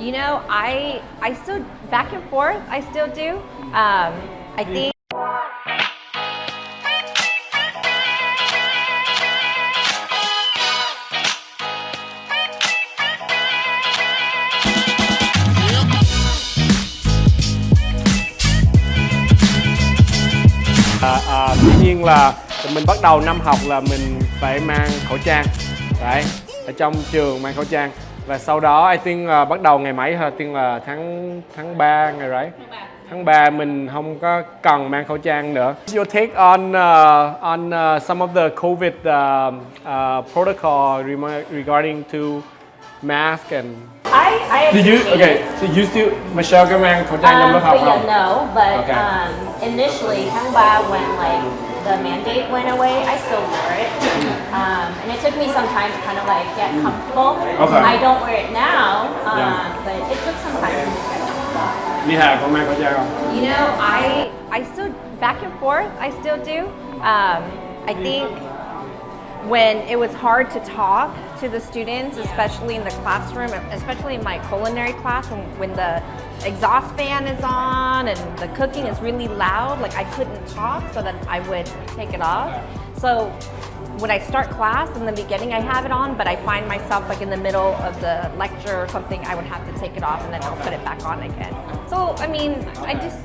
You know, I still back and forth. I still do. I think. Dĩ nhiên là mình bắt đầu năm học là mình phải mang khẩu trang. Đấy, ở trong trường mang khẩu trang. Và sau đó I think bắt đầu ngày mấy hả? I think là tháng 3 ngày right? Tháng 3 mình không có cần mang khẩu trang nữa. What's your take on some of the COVID protocol regarding to mask and I Did you okay? So you still Michelle có mang khẩu trang trong lớp học không? No, but Okay. Initially tháng 3 when like the mandate went away, I still wore it, and it took me some time to kind of like get comfortable. Okay. I don't wear it now, Yeah. but it took some time to get comfortable. Đi Hà có mang khẩu trang không? You know, I still back and forth. I still do. I think when it was hard to talk to the students, especially in the classroom, especially in my culinary class, when the exhaust fan is on and the cooking is really loud, like I couldn't talk, so then I would take it off. So when I start class, in the beginning I have it on, but I find myself like in the middle of the lecture or something, I would have to take it off and then I'll put it back on again. So I mean,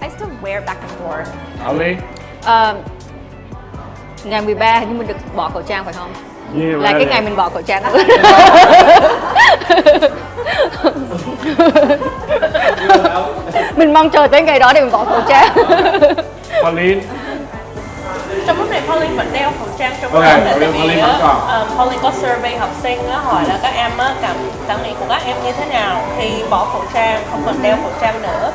I still wear it back and forth. Ali? Ngày 13 hình như mình được bỏ khẩu trang phải không? Yeah, Là cái ngày mình bỏ khẩu trang. Mình mong chờ tới ngày đó để mình bỏ khẩu trang. Pauline? Trong lúc này Pauline vẫn đeo khẩu trang trong lớp Okay, tại vì Pauline vẫn còn. Pauline có survey học sinh á, hỏi là các em á, cảm nghĩ của các em như thế nào khi bỏ khẩu trang, không cần đeo khẩu trang nữa.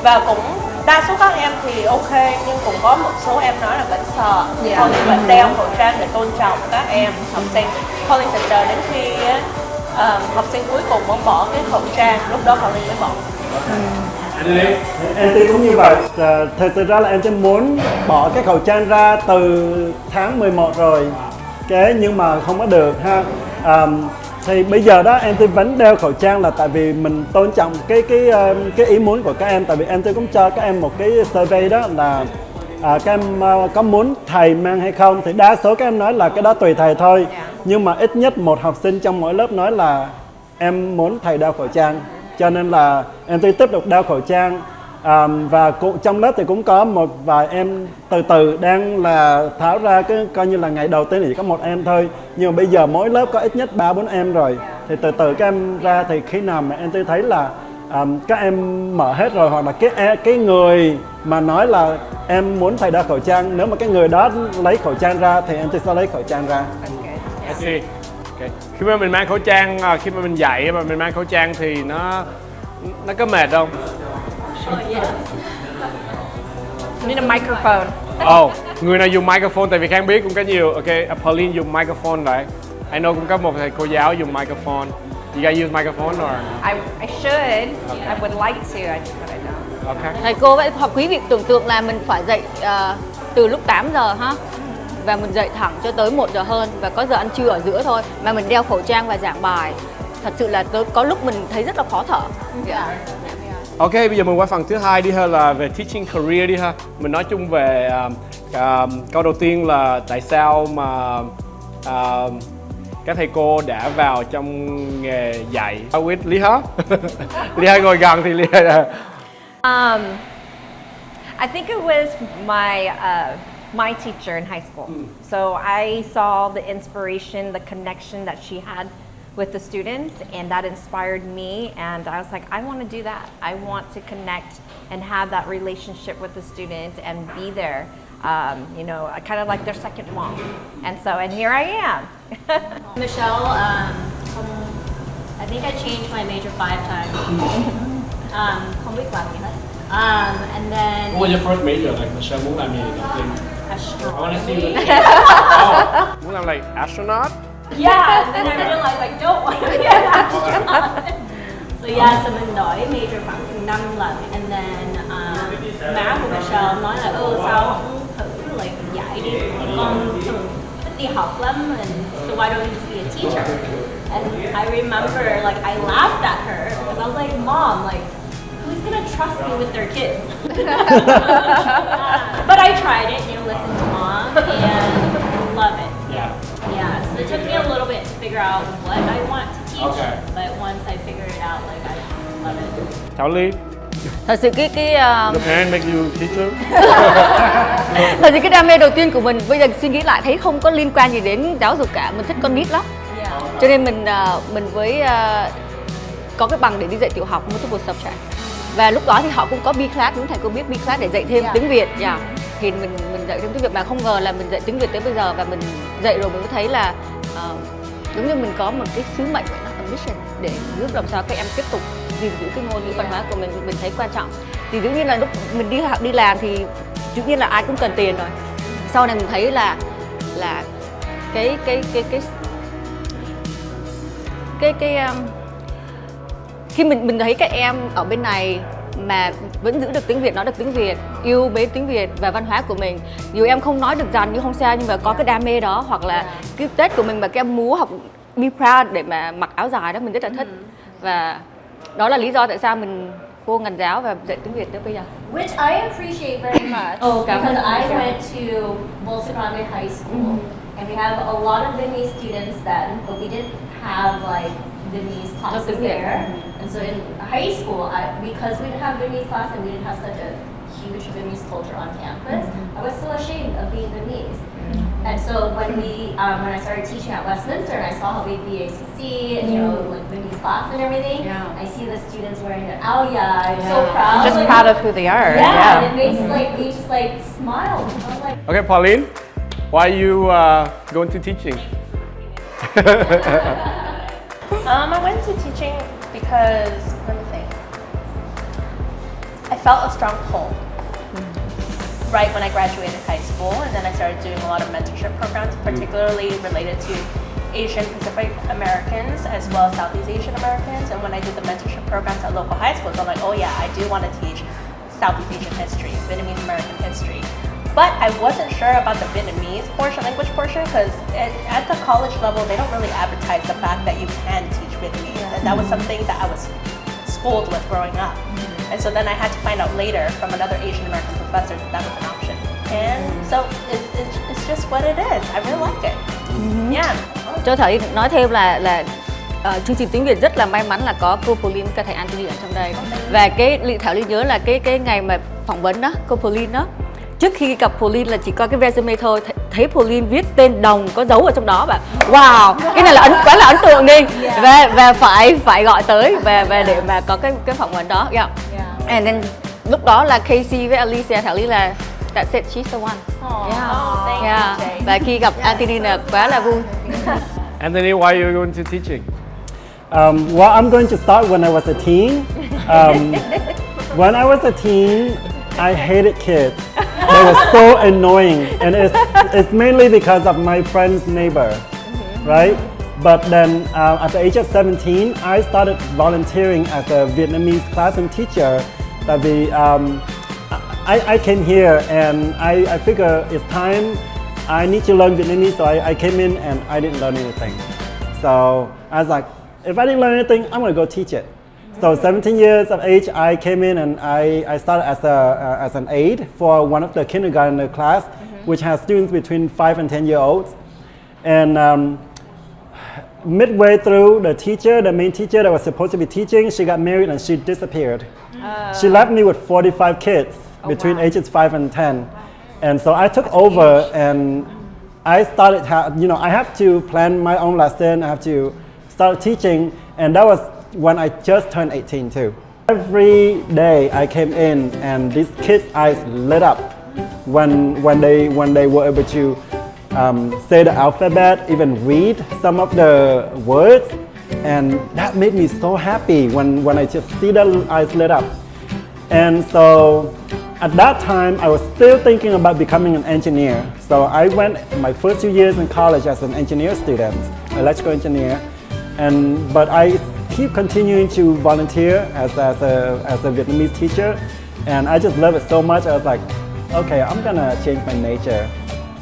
Và cũng đa số các em thì ok, nhưng cũng có một số em nói là vẫn sợ. Pauline vẫn đeo khẩu trang để tôn trọng các em học sinh. Pauline sẽ chờ đến khi học sinh cuối cùng muốn bỏ cái khẩu trang, lúc đó Pauline mới bỏ. Em thì cũng như vậy. Thật sự ra là em chỉ muốn bỏ cái khẩu trang ra từ tháng 11 rồi, nhưng mà không có được ha. Thì bây giờ đó em thì vẫn đeo khẩu trang là tại vì mình tôn trọng cái ý muốn của các em. Tại vì em thì cũng cho các em một cái survey đó là các em có muốn thầy mang hay không, thì đa số các em nói là cái đó tùy thầy thôi. Nhưng mà ít nhất một học sinh trong mỗi lớp nói là em muốn thầy đeo khẩu trang, cho nên là em thì tiếp tục đeo khẩu trang. Và trong lớp thì cũng có một vài em từ từ đang là tháo ra, cái coi như là ngày đầu tiên thì chỉ có một em thôi, nhưng mà bây giờ mỗi lớp có ít nhất 3-4 em rồi, thì từ từ các em ra, thì khi nào mà em thấy là các em mở hết rồi, hoặc là cái người mà nói là em muốn thầy đeo khẩu trang, nếu mà cái người đó lấy khẩu trang ra thì em sẽ lấy khẩu trang ra. I see. Okay. Khi mà mình mang khẩu trang, khi mà mình dạy mà mình mang khẩu trang thì nó có mệt không? You need a microphone. Người nào dùng microphone, tại vì Khang biết cũng có nhiều. Okay, Pauline dùng microphone right? I know cũng có một thầy cô giáo dùng microphone. You guys use microphone or? I should. I would like to, but I don't. Okay. Thầy cô vậy, hoặc quý vị tưởng tượng là mình phải dậy từ lúc 8 giờ ha, và mình dậy thẳng cho tới 1 giờ hơn, và có giờ ăn trưa ở giữa thôi, mà mình đeo khẩu trang và giảng bài. Thật sự là có lúc mình thấy rất là khó thở. Ok, bây giờ mình qua phần thứ hai đi ha, là về teaching career đi ha. Mình nói chung về câu đầu tiên là tại sao mà các thầy cô đã vào trong nghề dạy. With Liha. Liha ngồi gần thì Liha. I think it was my teacher in high school. So I saw the inspiration, the connection that she had with the students, and that inspired me, and I was like, I want to do that. I want to connect and have that relationship with the student and be there, you know, kind of like their second mom. And here I am. Michelle, I think I changed my major 5 times. Không biết làm gì hết. And then What was your first major? Like Michelle muốn làm gì đầu tiên? astronaut. I want to see you. Muốn làm like astronaut? Yeah, and then I realized like don't want to be an astronaut. So yeah, so mình đổi major khoảng 5 lần, and then má của Michelle nói là sao không thử like dạy đi, con thích đi học lắm, and so why don't you just be a teacher? And I remember like I laughed at her because I was like, Mom, like, who's gonna trust me with their kids? But I tried it, listened to Mom, and love it. Yeah. Yeah, so it took me a little bit to figure out what I want to teach, Okay. but once I figured it out, like, I love it. Thảo Ly, Thật sự cái your parents make you teacher? thật sự cái đam mê đầu tiên của mình bây giờ suy nghĩ lại thấy không có liên quan gì đến giáo dục cả, mình thích con nít lắm. Cho nên mình với có cái bằng để đi dạy tiểu học multiple subject. Và lúc đó thì họ cũng có B class, những thầy cô biết B class để dạy thêm tiếng Việt. Thì mình dạy thêm tiếng Việt mà không ngờ là mình dạy tiếng Việt tới bây giờ, và mình dạy rồi mình mới thấy là giống như mình có một cái sứ mệnh, mission để giúp làm sao các em tiếp tục gìn giữ cái ngôn ngữ văn hóa của mình thấy quan trọng. Thì dĩ nhiên là lúc mình đi học đi làm thì dĩ nhiên là ai cũng cần tiền rồi. Sau này mình thấy là khi mình thấy các em ở bên này mà vẫn giữ được tiếng Việt, nói được tiếng Việt, yêu mến tiếng Việt và văn hóa của mình. Dù em không nói được dần nhưng không sao, nhưng mà có cái đam mê đó, hoặc là cái Tết của mình mà các em múa học be proud để mà mặc áo dài đó, mình rất là thích. Và đó là lý do tại sao mình vô ngành giáo và dạy tiếng Việt tới bây giờ. Which I appreciate very much because I went to Volkswagen High School and we have a lot of Vietnamese students then, but we didn't have like Vietnamese classes there. And so in high school, because we didn't have Vietnamese class and we didn't have such a huge Vietnamese culture on campus, I was so ashamed of being Vietnamese. And so when I started teaching at Westminster and I saw how big VACC and like Vietnamese class and everything, I see the students wearing their ao ya, I'm so proud. Just proud of who they are. Yeah, and it makes me just like smile. I was like, Okay, Pauline, why are you going to teaching? I went to teaching because, let me think, I felt a strong pull right when I graduated high school, and then I started doing a lot of mentorship programs, particularly related to Asian Pacific Americans as well as Southeast Asian Americans. And when I did the mentorship programs at local high schools, I'm like, oh yeah, I do want to teach Southeast Asian history, Vietnamese American history. But I wasn't sure about the Vietnamese language portion, because at the college level, they don't really advertise the fact that you can teach Vietnamese. And that was something that I was schooled with growing up. And so then I had to find out later from another Asian American professor that was an option. And so it's just what it is. I really like it. Yeah. Cho Thảo nói thêm là chương trình tiếng Việt rất là may mắn là có cô Pauline, các thầy Anthony ở trong đây. Và Thảo Ly nhớ là cái ngày mà phỏng vấn đó, cô Pauline đó, trước khi gặp Pauline là chỉ coi cái resume thôi, thấy Pauline viết tên Đồng có dấu ở trong đó, và wow, cái này là quá là ấn tượng đi. Và phải gọi tới và để mà có cái phỏng vấn đó. And then lúc đó là Casey với Alicia, Thảo Ly là that's it, she's the one. Thank you, Jay. Và khi gặp Anthony là quá là vui. Anthony, why are you going to teaching? Well, I'm going to start when I was a teen. When I was a teen, I hated kids. They were so annoying, and it's mainly because of my friend's neighbor, right? But then at the age of 17, I started volunteering as a Vietnamese classroom teacher. Tại vì I came here and I figure it's time I need to learn Vietnamese, so I came in and I didn't learn anything. So I was like, if I didn't learn anything, I'm gonna go teach it. So 17 years of age, I came in and I started as an aide for one of the kindergarten class, which has students between 5 and 10-year-olds. And midway through, the main teacher that was supposed to be teaching, she got married and she disappeared. She left me with 45 kids between ages 5 and 10. And so I took over and I started, I have to plan my own lesson, I have to start teaching, and that was when I just turned 18 too. Every day I came in and these kids' eyes lit up when they were able to say the alphabet, even read some of the words, and that made me so happy when I just see their eyes lit up. And so at that time I was still thinking about becoming an engineer. So I went my first 2 years in college as an engineer student, electrical engineer, but I keep continuing to volunteer as a Vietnamese teacher, and I just love it so much. I was like, okay, I'm gonna change my major.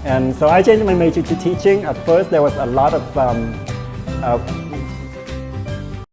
And so I changed my major to teaching. At first there was a lot of